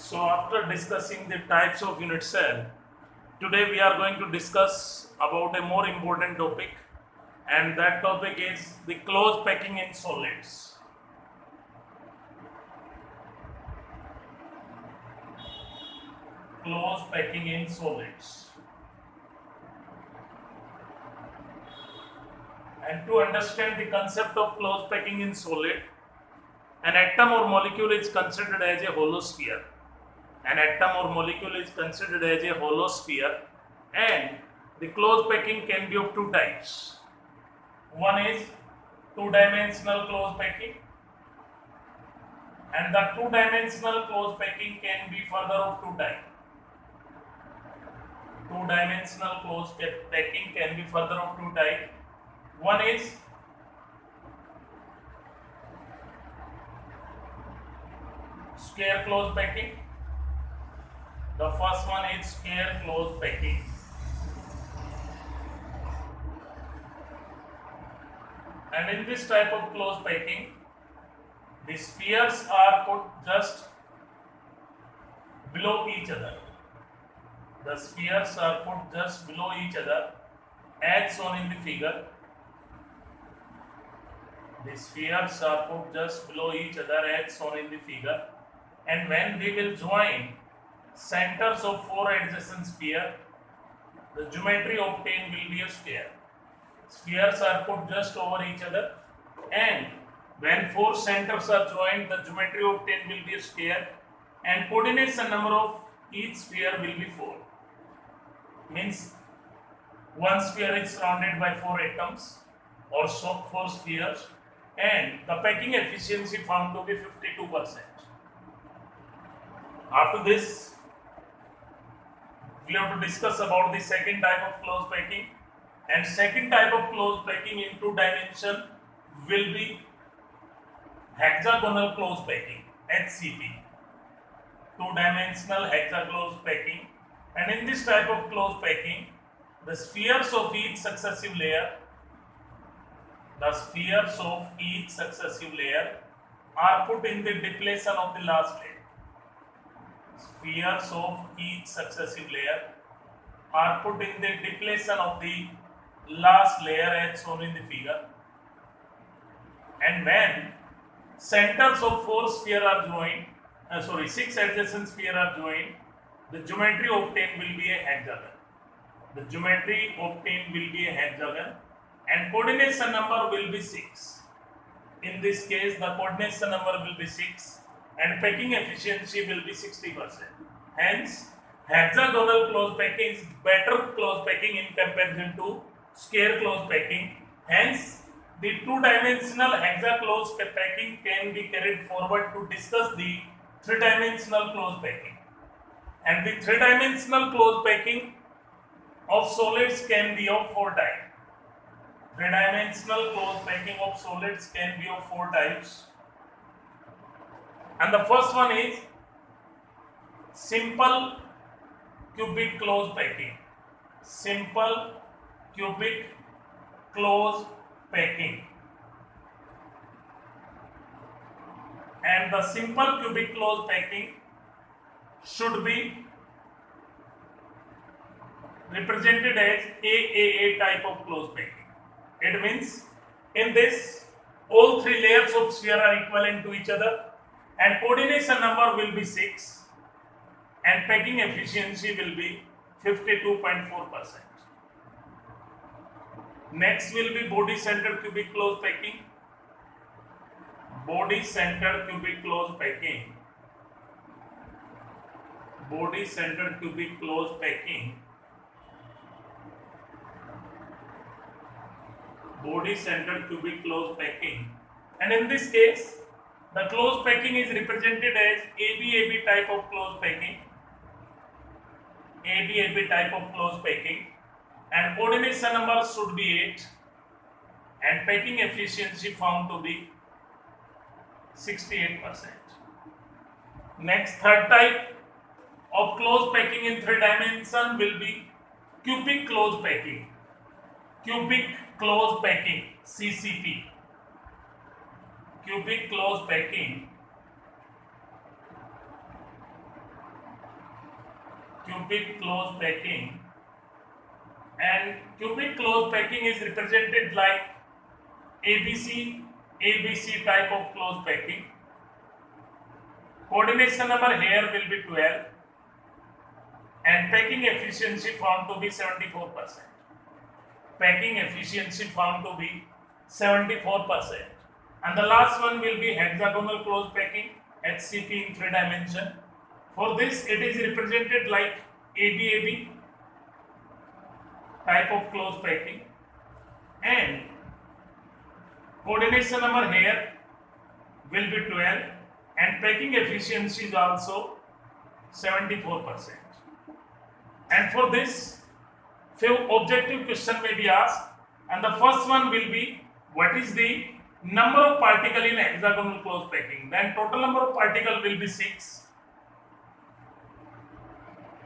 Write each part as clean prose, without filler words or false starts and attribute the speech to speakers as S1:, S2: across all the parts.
S1: So after discussing the types of unit cell, today we are going to discuss about a more important topic, and that topic is the close packing in solids. Close packing in solids. And to understand the concept of close packing in solid, an atom or molecule is considered as a hollow sphere. An atom or molecule is considered as a hollow sphere, and the close packing can be of two types. One is two-dimensional close packing, and the two-dimensional close packing can be further of two types. Two-dimensional close packing can be further of two types. One is square close packing. The first one is square close packing. And in this type of close packing, the spheres are put just below each other. The spheres are put just below each other as shown in the figure. The spheres are put just below each other as shown in the figure. And when we will join centers of four adjacent spheres, the geometry obtained will be a square. Spheres are put just over each other, and when four centers are joined, the geometry obtained will be a square, and coordination number of each sphere will be 4. Means one sphere is surrounded by 4 atoms or so 4 spheres, and the packing efficiency found to be 52%. After this, we have to discuss about the second type of close packing. And second type of close packing in two dimension will be hexagonal close packing, HCP. Two-dimensional hexagonal packing. And in this type of close packing, the spheres of each successive layer, are put in the depletion of the last layer. Spheres of each successive layer are put in the depletion of the last layer as shown in the figure. And when centers of four spheres are joined, 6 adjacent spheres are joined, the geometry obtained will be a hexagon. The geometry obtained will be a hexagon, and coordination number will be 6. In this case, the coordination number will be 6, and packing efficiency will be 60%. Hence, hexagonal close packing is better close packing in comparison to square close packing. Hence, the two-dimensional hexaclose packing can be carried forward to discuss the three-dimensional close packing. And the three-dimensional close packing of solids can be of 4 types. Three-dimensional close packing of solids can be of 4 types. And the first one is simple cubic close packing. Simple cubic close packing. And the simple cubic close packing should be represented as AAA type of close packing. It means in this all 3 layers of sphere are equivalent to each other, and coordination number will be 6, and packing efficiency will be 52.4%. Next will be body centered cubic close packing. Body centered cubic close packing. Body centered cubic close packing. Body centered cubic close packing. And in this case, the close packing is represented as ABAB type of close packing. ABAB type of close packing. And coordination number should be 8, and packing efficiency found to be 68%. Next, third type of close packing in 3 dimension will be cubic close packing. Cubic close packing, CCP. Cubic close packing cubic close packing, and cubic close packing is represented like ABC type of close packing. Coordination number here will be 12 and packing efficiency found to be 74%. Packing efficiency found to be 74%. And the last one will be hexagonal close packing, HCP in 3 dimension. For this, it is represented like ABAB type of close packing, and coordination number here will be 12 and packing efficiency is also 74%. And for this, few objective question may be asked, and the first one will be what is the number of particle in hexagonal close packing. Then total number of particle will be 6,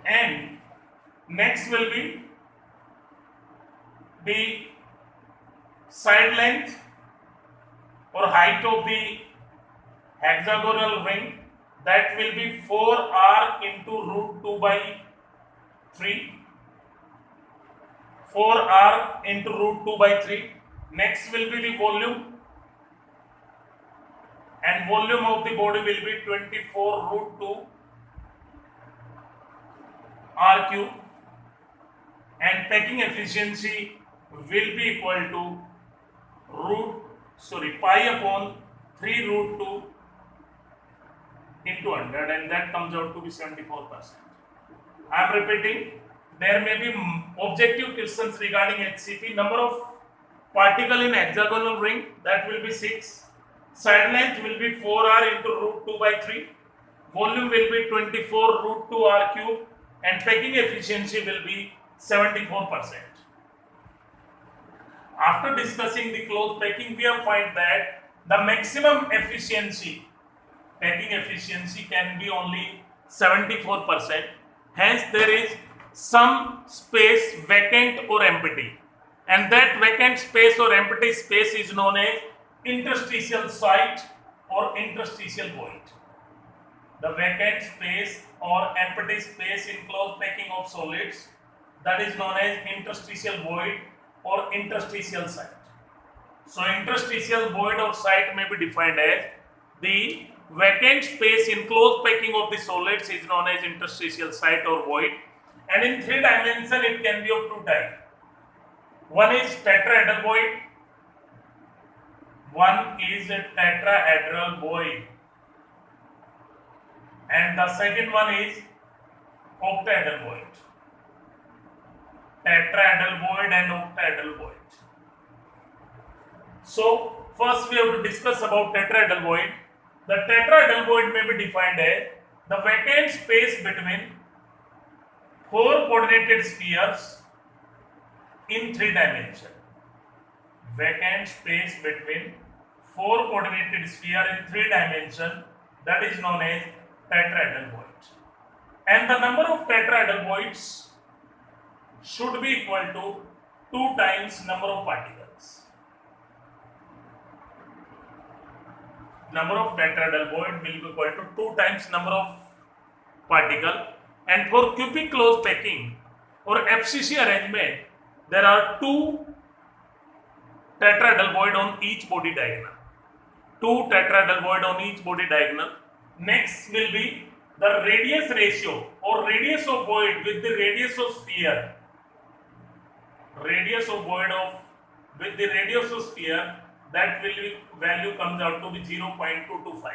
S1: and next will be the side length or height of the hexagonal ring, that will be 4r into root 2 by 3. 4r into root 2 by 3. Next will be the volume, and volume of the body will be 24 root 2 r cube, and packing efficiency will be equal to pi upon 3 root 2 into 100, and that comes out to be 74%. I am repeating, there may be objective questions regarding HCP. Number of particle in hexagonal ring, that will be 6. Side length will be 4r into root 2 by 3. Volume will be 24 root 2 r cube, and packing efficiency will be 74%. After discussing the close packing, we have find that the maximum efficiency, packing efficiency, can be only 74%. Hence, there is some space vacant or empty, and that vacant space or empty space is known as interstitial site or interstitial void. The vacant space or empty space in close packing of solids, that is known as interstitial void or interstitial site. So interstitial void or site may be defined as the vacant space in close packing of the solids is known as interstitial site or void, and in 3 dimensions it can be of 2 types. One is tetrahedral void. One is a tetrahedral void, and the second one is octahedral void. Tetrahedral void and octahedral void. So first we have to discuss about tetrahedral void. The tetrahedral void may be defined as the vacant space between 4 coordinated spheres in 3 dimensions. Vacant space between 4 coordinated sphere in 3 dimensions, that is known as tetrahedral void. And the number of tetrahedral voids should be equal to 2 times number of particles. Number of tetrahedral void will be equal to 2 times number of particle. And for cubic close packing or FCC arrangement, there are 2 tetrahedral void on each body diagonal. 2 tetrahedral void on each body diagonal. Next will be the radius ratio or radius of void with the radius of sphere. Radius of void with the radius of sphere, that value comes out to be 0.225.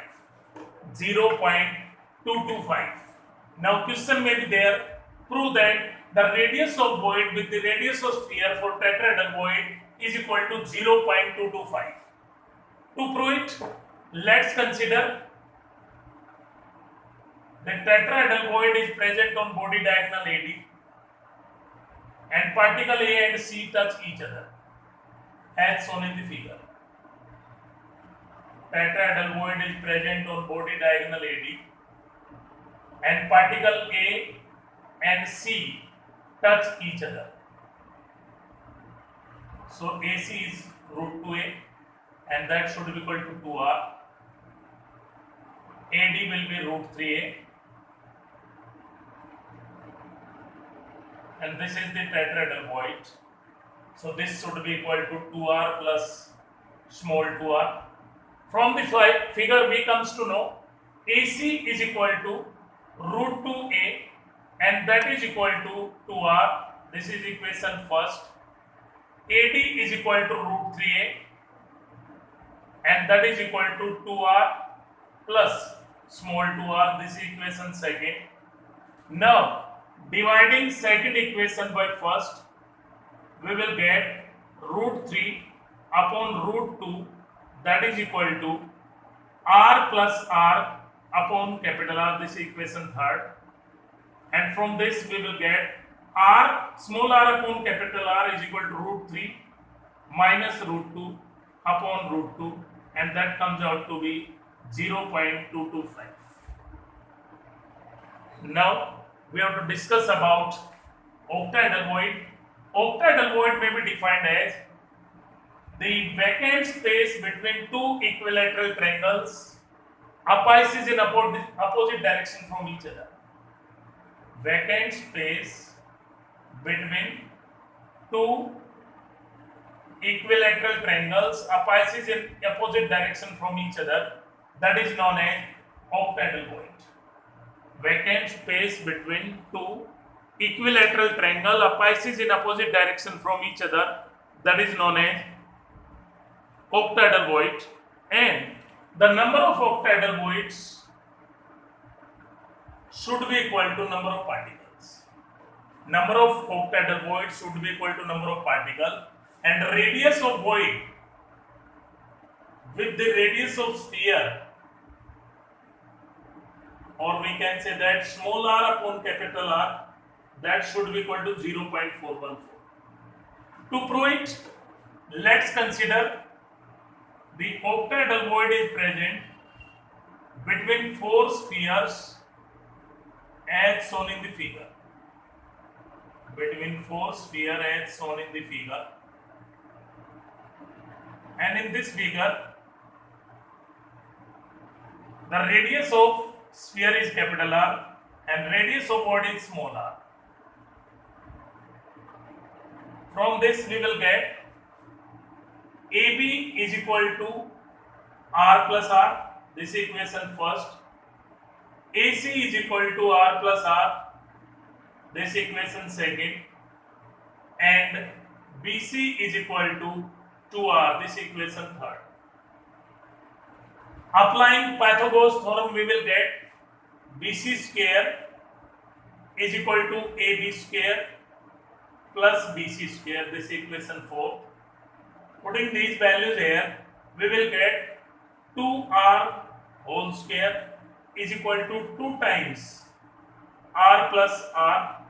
S1: 0.225. Now question may be there, prove that the radius of void with the radius of sphere for tetrahedral void is equal to 0.225. To prove it, let's consider the tetrahedral void is present on body diagonal AD, and particle A and C touch each other as shown in the figure. Tetrahedral void is present on body diagonal AD, and particle A and C touch each other. So AC is root 2A, and that should be equal to 2R. AD will be root 3A, and this is the tetrahedral void. So this should be equal to 2r plus small 2r. From the figure we comes to know AC is equal to root 2a and that is equal to 2r. This is equation first. AD is equal to root 3a and that is equal to 2r plus small 2r. This is equation second. Now dividing second equation by first, we will get root 3 upon root 2 that is equal to r plus r upon capital R. This is equation third. And from this we will get r small r upon capital R is equal to root 3 minus root 2 upon root 2 and that comes out to be 0.225. Now we have to discuss about octahedral void. Octahedral void may be defined as the vacant space between two equilateral triangles apices in opposite direction from each other. Vacant space between two equilateral triangles apices in opposite direction from each other, that is known as octahedral void. Vacant space between two equilateral triangle apices in opposite direction from each other, that is known as octahedral void, and the number of octahedral voids should be equal to number of particles. Number of octahedral voids should be equal to number of particles, and radius of void with the radius of sphere, or we can say that small r upon capital R, that should be equal to 0.414. To prove it, let's consider the octahedral void is present between four spheres as shown in the figure. Between four spheres as shown in the figure. And in this figure, the radius of sphere is capital R and radius of void is small r. From this we will get AB is equal to R plus R. This equation first. AC is equal to R plus R. This equation second. And BC is equal to 2R. This equation third. Applying Pythagoras theorem, we will get BC square is equal to AB square plus BC square. This equation 4. Putting these values here, we will get 2R whole square is equal to 2 times R plus R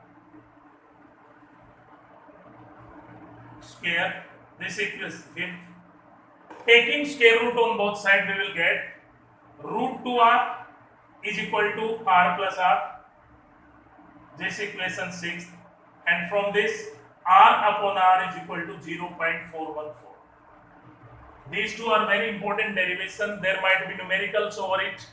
S1: square. This equals 5th. Taking square root on both sides, we will get root 2R is equal to R plus R. This equation 6th. And from this, R upon R is equal to 0.414. These two are very important derivation. There might be numericals over it.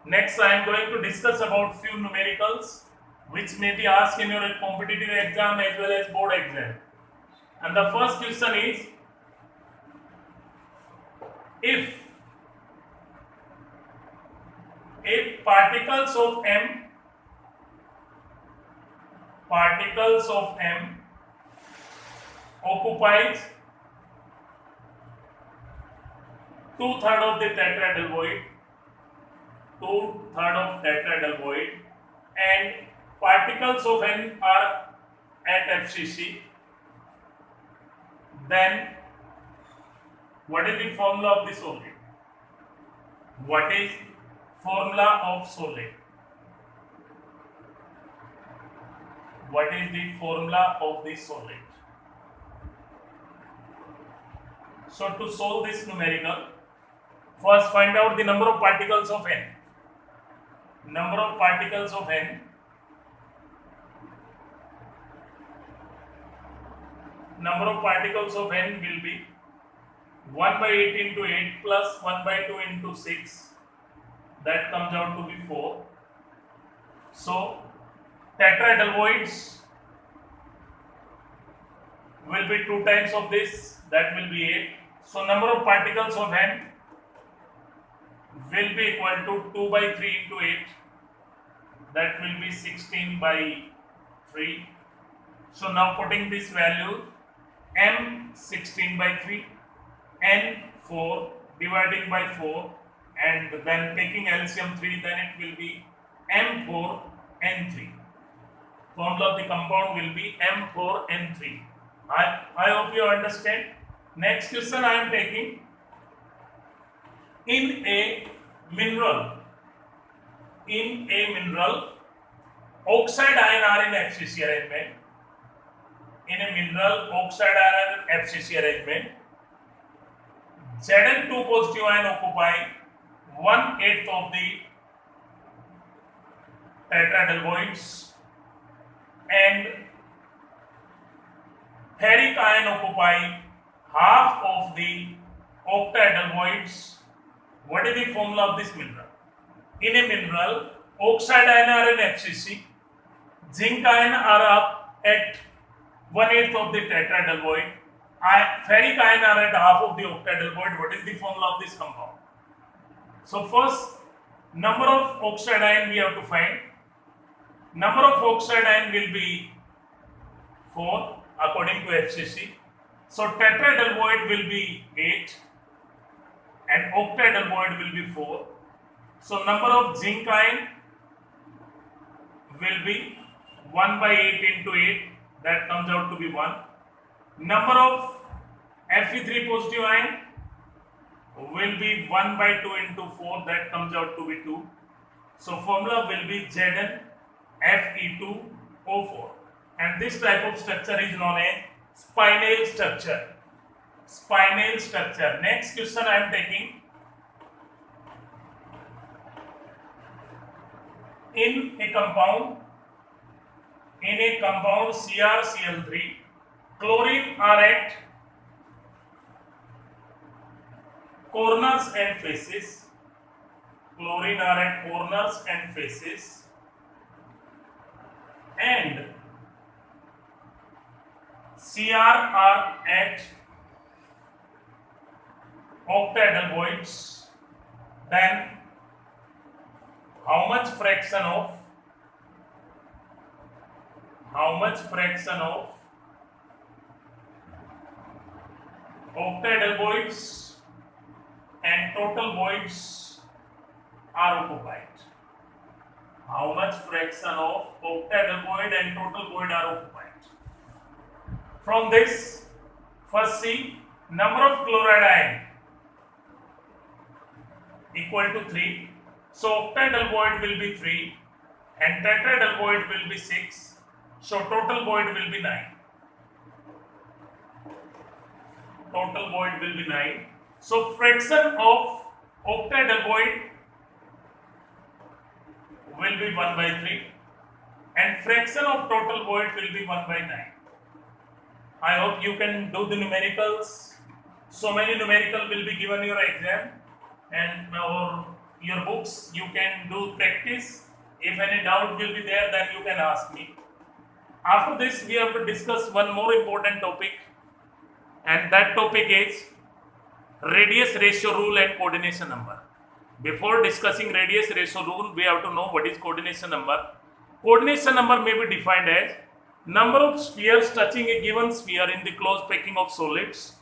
S1: Next, I am going to discuss about few numericals which may be asked in your competitive exam as well as board exam. And the first question is, if particles of M occupies 2/3 of the tetrahedral void, 2/3 of tetrahedral void, and particles of N are at FCC, then what is the formula of the solid? What is formula of solid? What is the formula of the solid? So to solve this numerical, first find out the number of particles of N. Number of particles of N. Number of particles of N will be 1/8 into 8 plus 1/2 into 6. That comes out to be 4. So tetrahedral voids will be 2 times of this, that will be 8. So number of particles of n will be equal to 2 by 3 into 8, that will be 16 by 3. So now putting this value, m 16 by 3, n 4, dividing by 4, and then taking LCM 3, then it will be m4 n3. Formula of the compound will be m4 n3. I hope you understand. Next question I am taking. In a mineral, oxide ion are in FCC arrangement. In a mineral, oxide ion FCC arrangement, Zn2 positive ion occupy 1/8 of the tetrahedral and ferric ion occupy half of the octahedral voids. What is the formula of this mineral? In a mineral, oxide ion are in FCC, zinc ion are up at 1/8 of the tetrahedral void, ferric ion are at half of the octahedral void. What is the formula of this compound? So first, number of oxide ion we have to find. Number of oxide ion will be 4 according to FCC. So tetrahedral void will be 8 and octahedral void will be 4. So number of zinc ion will be 1 by 8 into 8, that comes out to be 1. Number of Fe3 positive ion will be 1 by 2 into 4, that comes out to be 2. So formula will be Zn Fe2O4, and this type of structure is known as spinel structure. Spinel structure. Next question I am taking. In a compound CrCl3, chlorine are at corners and faces. Chlorine are at corners and faces, and Cr are at octahedral voids. Then how much fraction of octahedral voids and total voids are occupied? How much fraction of octahedral void and total void are occupied? From this, first see, number of chloride ion equal to 3. So octahedral void will be 3 and tetrahedral void will be 6. So total void will be 9. Total void will be 9. So fraction of octahedral void will be 1 by 3 and fraction of total void will be 1 by 9. I hope you can do the numericals. So many numerical will be given your exam and or your books. You can do practice. If any doubt will be there, then you can ask me. After this, we have to discuss one more important topic, and that topic is radius ratio rule and coordination number. Before discussing radius ratio rule, we have to know what is coordination number. Coordination number may be defined as number of spheres touching a given sphere in the closed packing of solids,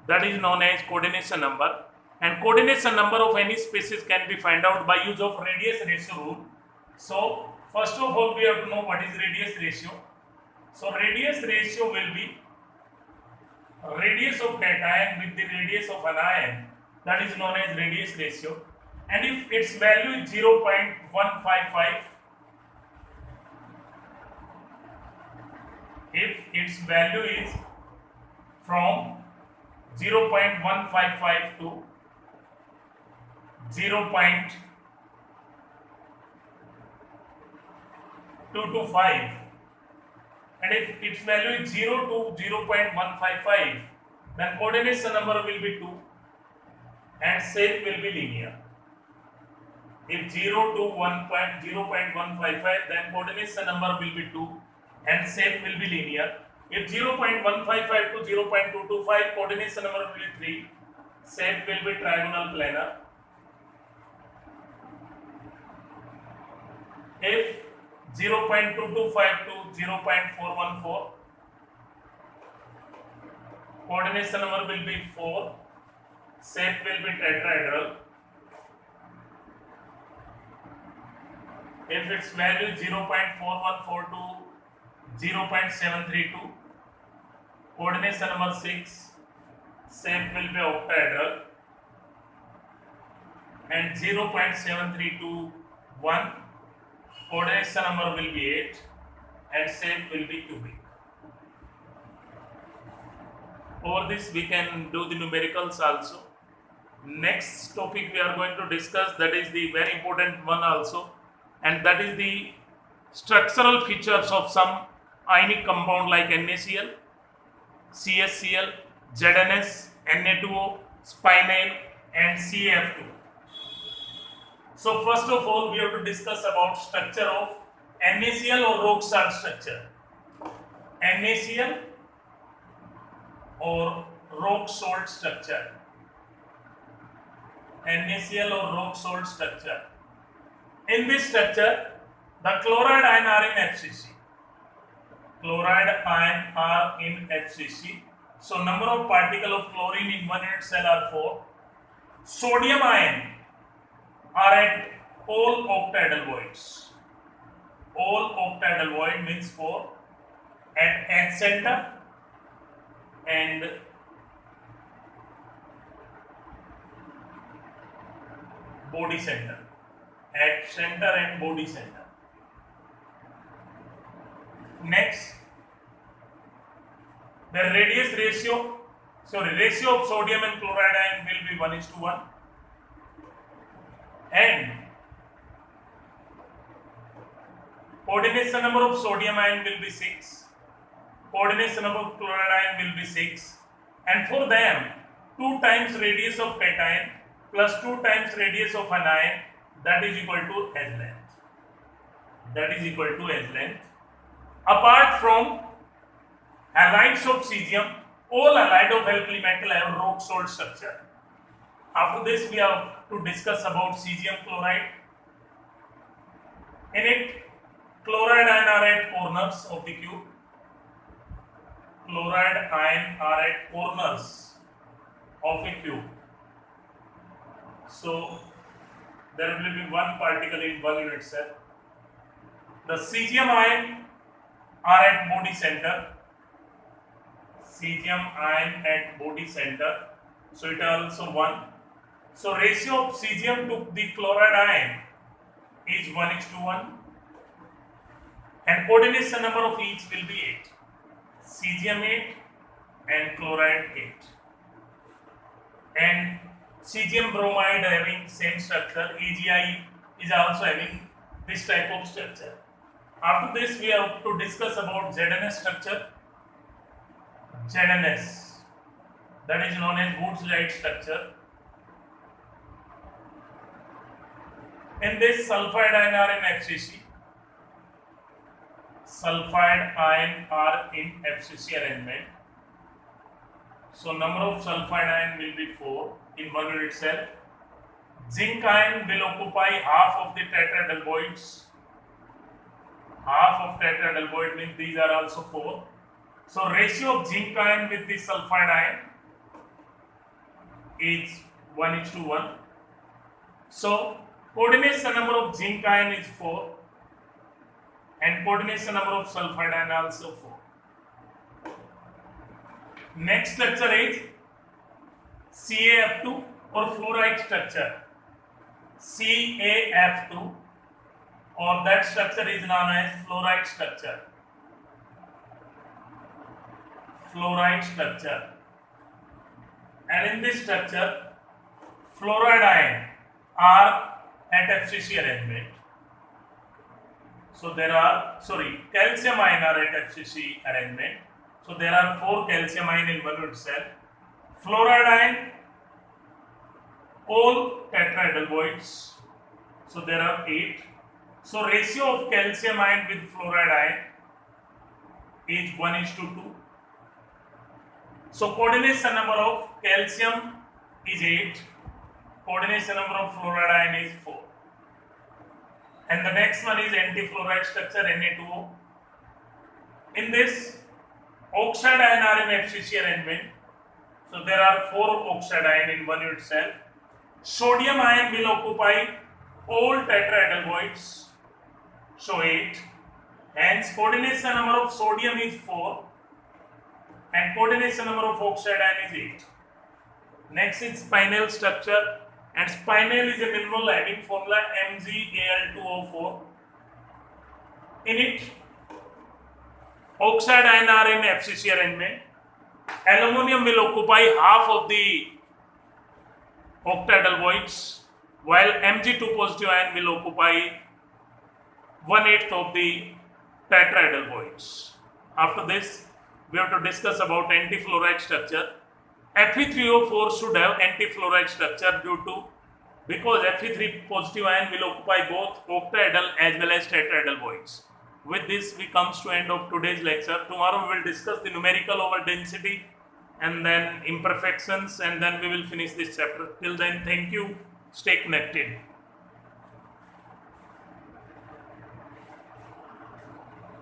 S1: that is known as coordination number. And coordination number of any species can be found out by use of radius ratio rule. So first of all, we have to know what is radius ratio. So radius ratio will be radius of cation with the radius of anion, that is known as radius ratio. And if its value is 0.155, if its value is from 0.155 to 0.225, and if its value is 0 to 0.155, then coordination number will be 2 and shape will be linear. If 0 to 0.155, then coordination number will be 2 and shape will be linear. If 0.155 to 0.225, coordination number will be 3. Shape will be trigonal planar. If 0.225 to 0.414, coordination number will be 4. Shape will be tetrahedral. If its value 0.414 to 0.732, coordination number 6, shape will be octahedral, and 0.7321, coordination number will be 8, and shape will be cubic. Over this we can do the numericals also. Next topic we are going to discuss, that is the very important one also, and that is the structural features of some ionic compound like NaCl, CSCl, ZnS, Na2O, spinel, and CaF2. So first of all, we have to discuss about structure of NaCl or rock salt structure. NaCl or rock salt structure. NaCl or rock salt structure. In this structure, the chloride ion are in FCC. Chloride ion are in FCC. So number of particles of chlorine in one unit cell are 4. Sodium ion are at all octahedral voids. All octahedral void means 4 at H center and body center. At center and body center. Next, the ratio of sodium and chloride ion will be 1:1, and coordination number of sodium ion will be 6, coordination number of chloride ion will be 6, and for them 2 times radius of cation plus 2 times radius of anion, that is equal to H length. That is equal to H length. Apart from halides of cesium, all halide of alkali metal have rock salt structure. After this, we have to discuss about cesium chloride. In it, chloride ion are at corners of the cube. Chloride ion are at corners of a cube. So there will be one particle in one unit cell. The cesium ion are at body center. Cesium ion at body center. So it is also 1. So ratio of cesium to the chloride ion is 1:1. And coordination number of each will be 8. Cesium 8 and chloride 8. And cesium bromide having same structure, AgI is also having this type of structure. After this, we have to discuss about ZnS structure. ZnS, that is known as Woods-Wright structure. In this, sulfide ion are in FCC. Sulfide ion are in FCC arrangement. So number of sulfide ion will be 4 in one unit cell. Zinc ion will occupy half of the tetrahedral voids. Half of tetrahedral void means these are also 4. So ratio of zinc ion with the sulfide ion is 1:1. So coordination number of zinc ion is 4 and coordination number of sulfide ion also 4. Next structure is CaF2 or fluoride structure. CaF2 or that structure is known as fluoride structure. Fluoride structure. And in this structure, fluoride ion are at FCC arrangement. So there are, calcium ion are at FCC arrangement. So there are 4 calcium ion in one unit cell. Fluoride ion, all tetrahedral voids. So there are 8. So ratio of calcium ion with fluoride ion is 1:2. So coordination number of calcium is 8. Coordination number of fluoride is 4. And the next one is anti-fluoride structure, Na2O. In this, oxide ion are in FCC arrangement. So there are 4 oxide ion in one unit cell. Sodium ion will occupy all tetrahedral voids. So 8. Hence coordination number of sodium is 4 and coordination number of oxide ion is 8. Next is spinel structure, and spinel is a mineral having formula MgAl2O4. In it, oxide ion are in FCC arrangement. Aluminium will occupy half of the octahedral voids, while Mg2 positive ion will occupy 1/8 of the tetrahedral voids. After this, we have to discuss about anti-fluoride structure. Fe3O4 should have anti-fluoride structure because Fe3 positive ion will occupy both octahedral as well as tetrahedral voids. With this, we comes to end of today's lecture. Tomorrow we will discuss the numerical over density and then imperfections, and then we will finish this chapter. Till then, thank you. Stay connected.